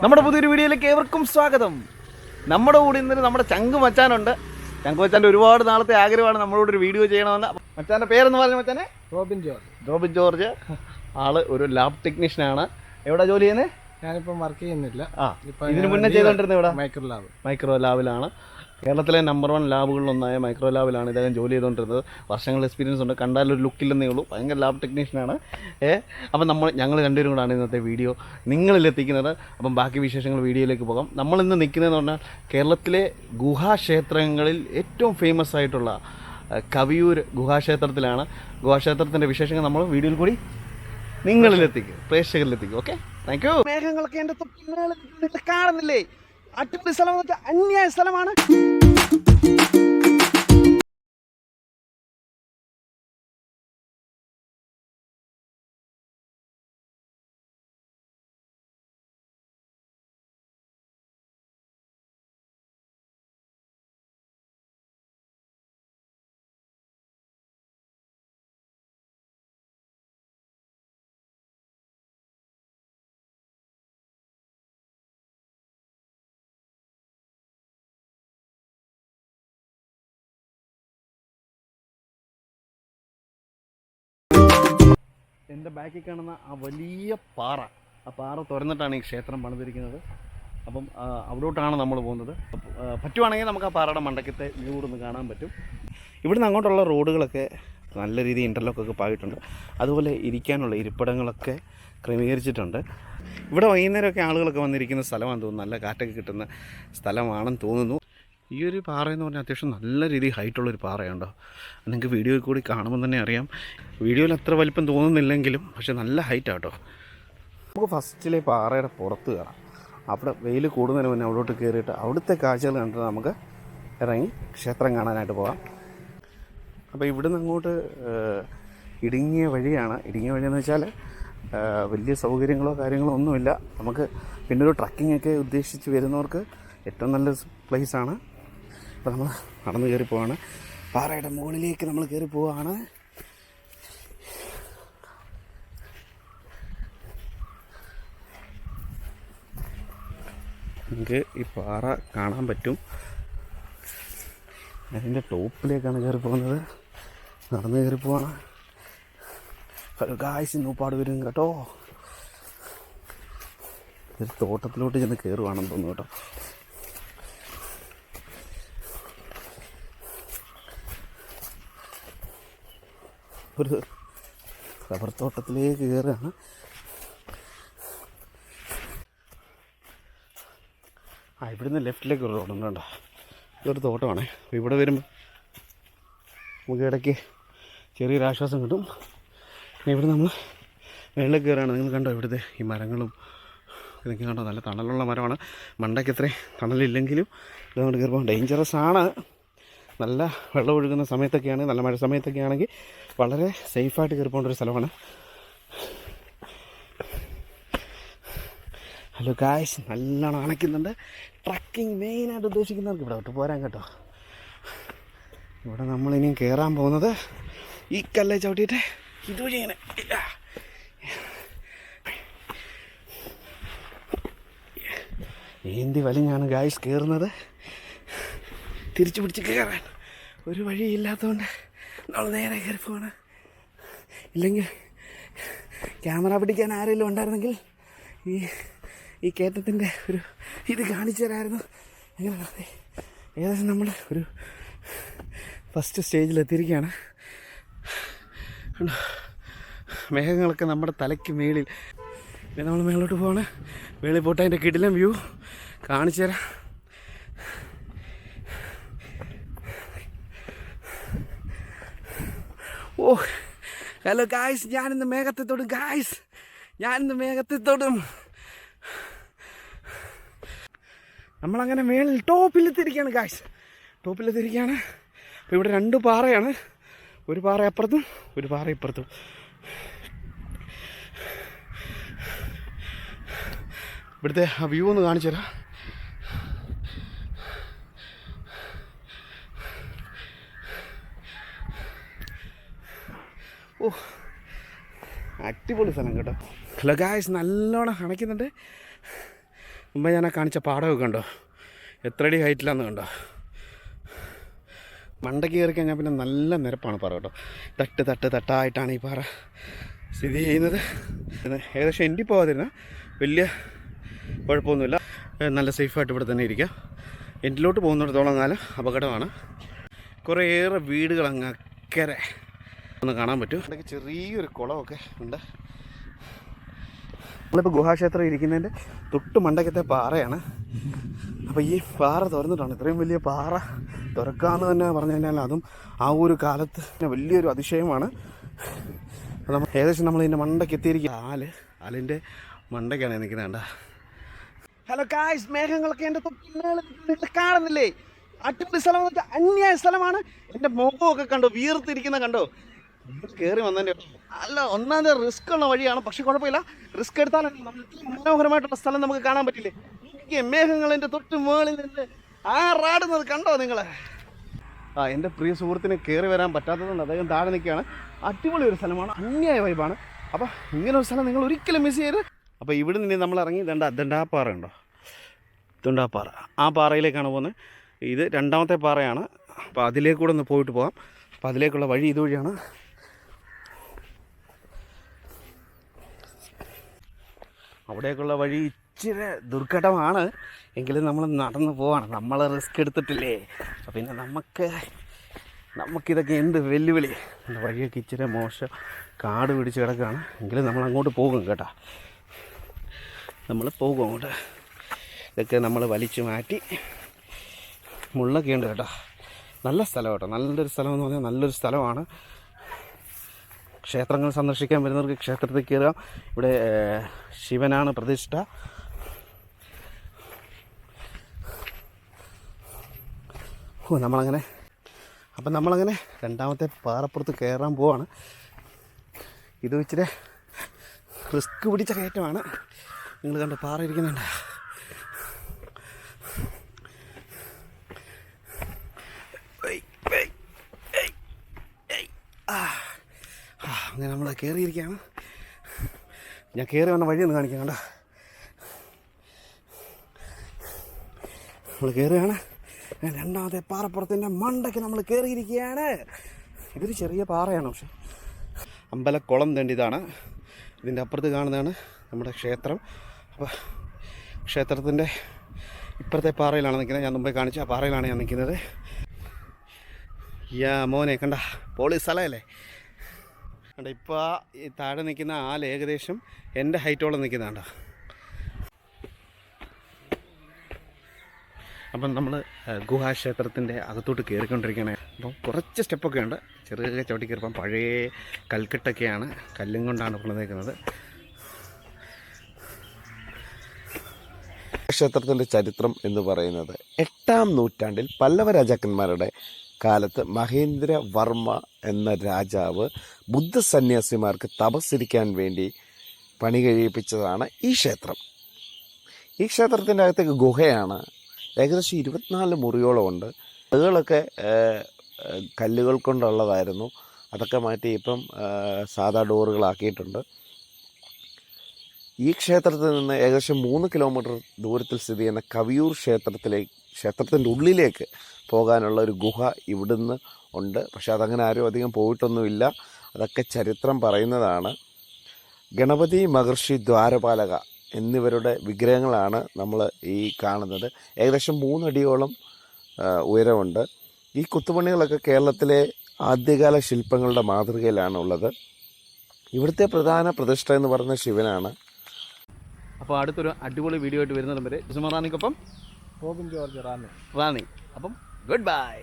നമ്മുടെ പുതിയൊരു വീഡിയോയിലേക്ക് ഏവർക്കും സ്വാഗതം. നമ്മുടെ കൂടെ ഇന്നൊരു നമ്മുടെ ചങ്ക് മച്ചാനുണ്ട്. ചങ്ക് മച്ചാൻ്റെ ഒരുപാട് നാളത്തെ ആഗ്രഹമാണ് നമ്മളോട് ഒരു വീഡിയോ ചെയ്യണമെന്ന്. മച്ചാൻ്റെ പേരെന്ന് പറഞ്ഞ മച്ചാനെ റോബിൻ ജോർജ്. ആള് ഒരു ലാബ് ടെക്നീഷ്യനാണ്. എവിടെ ജോലി ചെയ്യുന്നത്? ഞാനിപ്പം വർക്ക് ചെയ്യുന്നില്ല. ഇതിന് മുന്നേ ചെയ്തോണ്ടിരുന്നത് ഇവിടെ മൈക്രോ ലാബിലാണ്. കേരളത്തിലെ നമ്പർ 1 ലാബുകളിലൊന്നായ മൈക്രോ ലാബിലാണ് ഇദ്ദേഹം ജോലി ചെയ്തുകൊണ്ടിരുന്നത്. വർഷങ്ങളുടെ എക്സ്പീരിയൻസ് ഉണ്ട്. കണ്ടാലൊരു ലുക്കില്ലെന്നേ ഉള്ളൂ. ഭയങ്കര ലാബ് ടെക്നീഷ്യനാണ്. അപ്പം ഞങ്ങൾ രണ്ടുപേരും കൂടാണ് ഇന്നത്തെ വീഡിയോ നിങ്ങളിലെത്തിക്കുന്നത്. അപ്പം ബാക്കി വിശേഷങ്ങൾ വീഡിയോയിലേക്ക് പോകാം. നമ്മളിന്ന് നിൽക്കുന്നതെന്ന് പറഞ്ഞാൽ കേരളത്തിലെ ഗുഹാക്ഷേത്രങ്ങളിൽ ഏറ്റവും ഫേമസ് ആയിട്ടുള്ള കവിയൂർ ഗുഹാക്ഷേത്രത്തിലാണ്. ഗുഹാക്ഷേത്രത്തിൻ്റെ വിശേഷങ്ങൾ നമ്മൾ വീഡിയോയിൽ കൂടി നിങ്ങളിലെത്തിക്കും, പ്രേക്ഷകരിലെത്തിക്കും. Okay, thank you. മേഘങ്ങളൊക്കെ എൻ്റെ തൊട്ട് കാണുന്നില്ലേ? അടിപൊളി സ്ഥലം, അന്യായ സ്ഥലമാണ്. എൻ്റെ ബാക്കിൽ കാണുന്ന ആ വലിയ പാറ, ആ പാറ തുറന്നിട്ടാണ് ഈ ക്ഷേത്രം പണിതിരിക്കുന്നത്. അപ്പം അവിടോട്ടാണ് നമ്മൾ പോകുന്നത്. പറ്റുവാണെങ്കിൽ നമുക്ക് ആ പാറയുടെ മണ്ടക്കത്തെ വ്യൂ ഒന്ന് കാണാൻ പറ്റും. ഇവിടുന്ന് അങ്ങോട്ടുള്ള റോഡുകളൊക്കെ നല്ല രീതിയിൽ ഇൻ്റർലോക്കൊക്കെ പായിട്ടുണ്ട്. അതുപോലെ ഇരിക്കാനുള്ള ഇരിപ്പിടങ്ങളൊക്കെ ക്രമീകരിച്ചിട്ടുണ്ട്. ഇവിടെ വൈകുന്നേരമൊക്കെ ആളുകളൊക്കെ വന്നിരിക്കുന്ന സ്ഥലമാണെന്ന് തോന്നുന്നു. നല്ല കാറ്റൊക്കെ കിട്ടുന്ന സ്ഥലമാണെന്ന് തോന്നുന്നു. ഈ ഒരു പാറയെന്ന് പറഞ്ഞാൽ അത്യാവശ്യം നല്ല രീതിയിൽ ഹൈറ്റുള്ളൊരു പാറയുണ്ടോ. നിങ്ങൾക്ക് വീഡിയോയിൽ കൂടി കാണുമ്പോൾ തന്നെ അറിയാം. വീഡിയോയിൽ അത്ര വലിപ്പം തോന്നുന്നില്ലെങ്കിലും പക്ഷെ നല്ല ഹൈറ്റാണ് കേട്ടോ. നമുക്ക് ഫസ്റ്റിലെ പാറയുടെ പുറത്ത് കയറാം. അവിടെ വെയിൽ കൂടുന്നതിന് മുന്നേ അവിടോട്ട് കയറിയിട്ട് അവിടുത്തെ കാഴ്ചകൾ കണ്ടിട്ട് നമുക്ക് ഇറങ്ങി ക്ഷേത്രം കാണാനായിട്ട് പോകാം. അപ്പോൾ ഇവിടുന്ന് അങ്ങോട്ട് ഇടുങ്ങിയ വഴിയാണ്. ഇടുങ്ങിയ വഴിയെന്ന് വെച്ചാൽ വലിയ സൗകര്യങ്ങളോ കാര്യങ്ങളോ ഒന്നുമില്ല. നമുക്ക് പിന്നെ ഒരു ട്രക്കിംഗ് ഒക്കെ ഉദ്ദേശിച്ച് വരുന്നവർക്ക് ഏറ്റവും നല്ല പ്ലേസാണ്. അപ്പോൾ നമ്മൾ നടന്ന് കയറി പോവാണ്. പാറയുടെ മുകളിലേക്ക് നമ്മൾ കയറി പോവുകയാണ്. നമുക്ക് ഈ പാറ കാണാൻ പറ്റും. അതിൻ്റെ ടോപ്പിലേക്കാണ് കയറി പോകുന്നത്. നടന്ന് കയറി പോവാണ്. ഹലോ ഗായ്സ്, നൂപ്പാട് വരും കേട്ടോ. ഒരു തോട്ടത്തിലോട്ട് ചെന്ന് കയറുവാണെന്ന് തോന്നുന്നു കേട്ടോ. ഒരു റബ്ബർ തോട്ടത്തിലേക്ക് കയറുകയാണ്. ഇവിടുന്ന് ലെഫ്റ്റിലേക്ക് ഒരു റോഡുണ്ട് കേട്ടോ. ഇതൊരു തോട്ടമാണ്. അപ്പോൾ ഇവിടെ വരുമ്പോൾ നമുക്ക് ഇടയ്ക്ക് ചെറിയൊരു ആശ്വാസം കിട്ടും. ഇവിടെ നമ്മൾ വെള്ളം കയറുകയാണ്. നിങ്ങൾ കണ്ടോ ഇവിടുത്തെ ഈ മരങ്ങളും ഇതൊക്കെ കണ്ടോ. നല്ല തണലുള്ള മരമാണ്. മണ്ടയ്ക്ക് ഇത്രയും തണലില്ലെങ്കിലും ഇതുകൊണ്ട് കയറുമ്പോൾ ഡേഞ്ചറസ് ആണ്. നല്ല വെള്ളം ഒഴുകുന്ന സമയത്തൊക്കെയാണ്, നല്ല മഴ സമയത്തൊക്കെ ആണെങ്കിൽ വളരെ സേഫായിട്ട് കയറി പോകേണ്ട ഒരു സ്ഥലമാണ്. ഹലോ ഗായ്സ്, നല്ലോണം അണയ്ക്കുന്നുണ്ട്. ട്രക്കിംഗ് മെയിനായിട്ട് ഉദ്ദേശിക്കുന്നവർക്ക് ഇവിടെ തൊട്ട് പോരാൻ കേട്ടോ. ഇവിടെ നമ്മളിനിയും കയറാൻ പോകുന്നത് ഈ കല്ലെ ചവിട്ടിയിട്ട് ഇതുവഴി ഇങ്ങനെ ഏന്തി വലിഞ്ഞാണ് ഗായ്സ് കയറുന്നത്. തിരിച്ചു പിടിച്ച് കയറാൻ ഒരു വഴിയില്ലാത്തതുകൊണ്ട് നമ്മൾ നേരെ കയറി പോവാണ്. ഇല്ലെങ്കിൽ ക്യാമറ പിടിക്കാൻ ആരെങ്കിലും ഉണ്ടായിരുന്നെങ്കിൽ ഈ കയറ്റത്തിൻ്റെ ഒരു ഇത് കാണിച്ചു തരാമായിരുന്നു. എങ്ങനെ ഏകദേശം നമ്മൾ ഒരു ഫസ്റ്റ് സ്റ്റേജിലെത്തിയിരിക്കുകയാണ്. മേഘങ്ങളൊക്കെ നമ്മുടെ തലയ്ക്ക് മേളിൽ. പിന്നെ നമ്മൾ മേളിലോട്ട് പോവാണ്. മേളിൽ പോയിട്ട് അതിൻ്റെ കിടിലൻ വ്യൂ കാണിച്ചു തരാം. ഓ ഹലോ ഗായ്സ്, ഞാനിന്ന് മേഘത്തെ തൊടും ഗായ്സ്. ഞാനിന്ന് മേഘത്തെ തൊടും. നമ്മളങ്ങനെ മേളിൽ ടോപ്പിലെത്തിരിക്കുകയാണ് ഗായ്സ്. ടോപ്പിലെത്തിരിക്കുകയാണ്. അപ്പോൾ ഇവിടെ 2 പാറയാണ്. ഒരു പാറ അപ്പുറത്തും ഒരു പാറ ഇപ്പുറത്തും. ഇവിടുത്തെ ആ വ്യൂ ഒന്ന് കാണിച്ചു തരാം. ഓ, അടിപൊളി സ്ഥലം കേട്ടോ. ഹലോ ഗായ്സ്, നല്ലോണം അണയ്ക്കുന്നുണ്ട്. മുമ്പ് ഞാൻ ആ കാണിച്ച പാടമൊക്കെ കണ്ടോ, എത്ര അടി ഹൈറ്റിലാന്ന് കണ്ടോ. മണ്ടയ്ക്ക് കയറി കഴിഞ്ഞാൽ പിന്നെ നല്ല നിരപ്പാണ് പാറ കേട്ടോ. തട്ടായിട്ടാണ് ഈ പാറ സ്ഥിതി ചെയ്യുന്നത്. ഏകദേശം എൻഡി പോകാതിരുന്ന വലിയ കുഴപ്പമൊന്നുമില്ല, നല്ല സേഫായിട്ട് ഇവിടെ തന്നെ ഇരിക്കുക. എൻഡിലോട്ട് പോകുന്നിടത്തോളം കാലം അപകടമാണ്. കുറേയേറെ വീടുകൾ അങ്ങ് അക്കരെ ഒന്ന് കാണാൻ പറ്റും. ഇടയ്ക്ക് ചെറിയൊരു കുളമൊക്കെ ഉണ്ട്. നമ്മളിപ്പോൾ ഗുഹാക്ഷേത്രം ഇരിക്കുന്നതിൻ്റെ തൊട്ട് മണ്ടക്കത്തെ പാറയാണ്. അപ്പോൾ ഈ പാറ തുറന്നിട്ടാണ്, ഇത്രയും വലിയ പാറ തുറക്കാമെന്ന് തന്നെ പറഞ്ഞു കഴിഞ്ഞാൽ അതും ആ ഒരു കാലത്ത് വലിയൊരു അതിശയമാണ്. ഏകദേശം നമ്മൾ ഇതിൻ്റെ മണ്ടയ്ക്ക് എത്തിയിരിക്കുക. ആലിൻ്റെ മണ്ടയ്ക്കാണ് നിൽക്കുന്നത്. കണ്ട ഹലോ ഗായ്സ്, മേഘങ്ങളൊക്കെ എൻ്റെ തൊട്ട് കാണുന്നില്ലേ? അടിപൊളി സ്ഥലം എന്ന് വെച്ചാൽ അന്യായ സ്ഥലമാണ്. എൻ്റെ മുഖമൊക്കെ കണ്ടോ, വീർത്തിരിക്കുന്ന കണ്ടോ. കയറി വന്നതിൻ്റെ അല്ല, ഒന്നാമത് റിസ്ക് ഉള്ള വഴിയാണ്. പക്ഷെ കുഴപ്പമില്ല, റിസ്ക് എടുത്താലും മനോഹരമായിട്ടുള്ള സ്ഥലം നമുക്ക് കാണാൻ പറ്റില്ലേ? മേഘങ്ങളെൻ്റെ തൊട്ട് മുകളിൽ നിന്ന് ആറാടുന്നത് കണ്ടോ നിങ്ങൾ? എൻ്റെ പ്രിയ സുഹൃത്തിന് കയറി വരാൻ പറ്റാത്തതുകൊണ്ട് അദ്ദേഹം താഴെ നിൽക്കുകയാണ്. അടിപൊളി ഒരു സ്ഥലമാണ്, അന്യായ വൈബാണ്. അപ്പോൾ ഇങ്ങനെ ഒരു സ്ഥലം നിങ്ങൾ ഒരിക്കലും മിസ് ചെയ്യരുത്. അപ്പോൾ ഇവിടെ നിന്ന് നമ്മൾ ഇറങ്ങി ദണ്ടാപ്പാറ ഉണ്ടോ, ദണ്ടാപ്പാറ, ആ പാറയിലേക്കാണ് പോകുന്നത്. ഇത് രണ്ടാമത്തെ പാറയാണ്. അപ്പോൾ അതിലേക്കൂടെ ഒന്ന് പോയിട്ട് പോകാം. അപ്പോൾ അതിലേക്കുള്ള വഴി ഇതുവഴിയാണ്. അവിടേക്കുള്ള വഴി ഇച്ചിരി ദുർഘടമാണ്, എങ്കിലും നമ്മൾ നടന്നു പോവാണ്. നമ്മൾ റിസ്ക് എടുത്തിട്ടില്ലേ, പിന്നെ നമുക്കിതൊക്കെ എന്ത് വെല്ലുവിളി. വഴിയൊക്കെ ഇച്ചിരി മോശം, കാട് പിടിച്ച് കിടക്കുകയാണ്. എങ്കിലും നമ്മൾ അങ്ങോട്ട് പോകും കേട്ടോ, നമ്മൾ പോകും അങ്ങോട്ട്. ഇതൊക്കെ നമ്മൾ വലിച്ചു മാറ്റി. മുള്ളൊക്കെ ഉണ്ട് കേട്ടോ. നല്ല സ്ഥലം കേട്ടോ, നല്ലൊരു സ്ഥലമെന്ന് പറഞ്ഞാൽ നല്ലൊരു സ്ഥലമാണ്. ക്ഷേത്രങ്ങൾ സന്ദർശിക്കാൻ വരുന്നവർക്ക് ക്ഷേത്രത്തിൽ കയറുക. ഇവിടെ ശിവനാണ് പ്രതിഷ്ഠ. നമ്മളങ്ങനെ രണ്ടാമത്തെ പാറപ്പുറത്ത് കയറാൻ പോവാണ്. ഇത് ഇച്ചിരി റിസ്ക് പിടിച്ച കയറ്റമാണ്. നിങ്ങൾ കണ്ടോ, പാറ ഇരിക്കുന്നുണ്ട്. അങ്ങനെ നമ്മൾ കയറിയിരിക്കുകയാണ്. ഞാൻ കയറി വന്ന വഴിയൊന്ന് കാണിക്കാം. കണ്ടോ, നമ്മൾ കയറുകയാണ്. രണ്ടാമത്തെ പാറപ്പുറത്തിൻ്റെ മണ്ടയ്ക്ക് നമ്മൾ കയറിയിരിക്കുകയാണ്. ഇതൊരു ചെറിയ പാറയാണ്, പക്ഷെ അമ്പലക്കുളം തേണ്ടിയതാണ്. ഇതിൻ്റെ അപ്പുറത്ത് കാണുന്നതാണ് നമ്മുടെ ക്ഷേത്രം. അപ്പോൾ ക്ഷേത്രത്തിൻ്റെ ഇപ്പുറത്തെ പാറയിലാണ് നിൽക്കുന്നത്. ഞാൻ മുമ്പേ കാണിച്ച ആ പാറയിലാണ് ഞാൻ നിൽക്കുന്നത്. മോനെ കണ്ട, പോളി സ്ഥലമല്ലേ. കണ്ട, ഇപ്പോൾ ഈ താഴെ നിൽക്കുന്ന ആൾ ഏകദേശം എൻ്റെ ഹൈറ്റോളം നിൽക്കുന്നതാണ്ട. അപ്പം നമ്മൾ ഗുഹാക്ഷേത്രത്തിൻ്റെ അകത്തോട്ട് കയറിക്കൊണ്ടിരിക്കുകയാണ്. അപ്പം കുറച്ച് സ്റ്റെപ്പൊക്കെ ഉണ്ട്, ചെറിയ ചവിട്ടി കയറിപ്പം. പഴയ കൽക്കെട്ടൊക്കെയാണ്, കല്ലും കൊണ്ടാണ് പണിതേക്കുന്നത്. ക്ഷേത്രത്തിൻ്റെ ചരിത്രം എന്ന് പറയുന്നത് 8-ാം നൂറ്റാണ്ടിൽ പല്ലവ രാജാക്കന്മാരുടെ കാലത്ത് മഹേന്ദ്രവർമ്മ എന്ന രാജാവ് ബുദ്ധസന്യാസിമാർക്ക് തപസ്സിരിക്കാൻ വേണ്ടി പണി കഴിപ്പിച്ചതാണ് ഈ ക്ഷേത്രം. ഈ ക്ഷേത്രത്തിൻ്റെ അകത്തേക്ക് ഗുഹയാണ്. ഏകദേശം 24 മുറിയോളം ഉണ്ട്. അതുകളൊക്കെ കല്ലുകൾ കൊണ്ടുള്ളതായിരുന്നു. അതൊക്കെ മാറ്റി ഇപ്പം സാധാ ഡോറുകളാക്കിയിട്ടുണ്ട്. ഈ ക്ഷേത്രത്തിൽ നിന്ന് ഏകദേശം 3 കിലോമീറ്റർ ദൂരത്തിൽ സ്ഥിതി ചെയ്യുന്ന കവിയൂർ ക്ഷേത്രത്തിൻ്റെ ഉള്ളിലേക്ക് പോകാനുള്ള ഒരു ഗുഹ ഇവിടുന്ന് ഉണ്ട്. പക്ഷെ അതങ്ങനെ ആരും അധികം പോയിട്ടൊന്നുമില്ല. അതൊക്കെ ചരിത്രം പറയുന്നതാണ്. ഗണപതി, മഹർഷി, ദ്വാരപാലക എന്നിവരുടെ വിഗ്രഹങ്ങളാണ് നമ്മൾ ഈ കാണുന്നത്. ഏകദേശം 3 അടിയോളം ഉയരമുണ്ട്. ഈ കുത്തുപണികളൊക്കെ കേരളത്തിലെ ആദ്യകാല ശില്പങ്ങളുടെ മാതൃകയിലാണ് ഉള്ളത്. ഇവിടുത്തെ പ്രധാന പ്രതിഷ്ഠ എന്ന് പറയുന്ന ശിവനാണ്. അപ്പോൾ അടുത്തൊരു അടിപൊളി വീഡിയോ ആയിട്ട് വരുന്നിടം വരെ റാണിക്കൊപ്പം റോബിൻ ജോർജ് റാണി. അപ്പം ഗുഡ് ബൈ.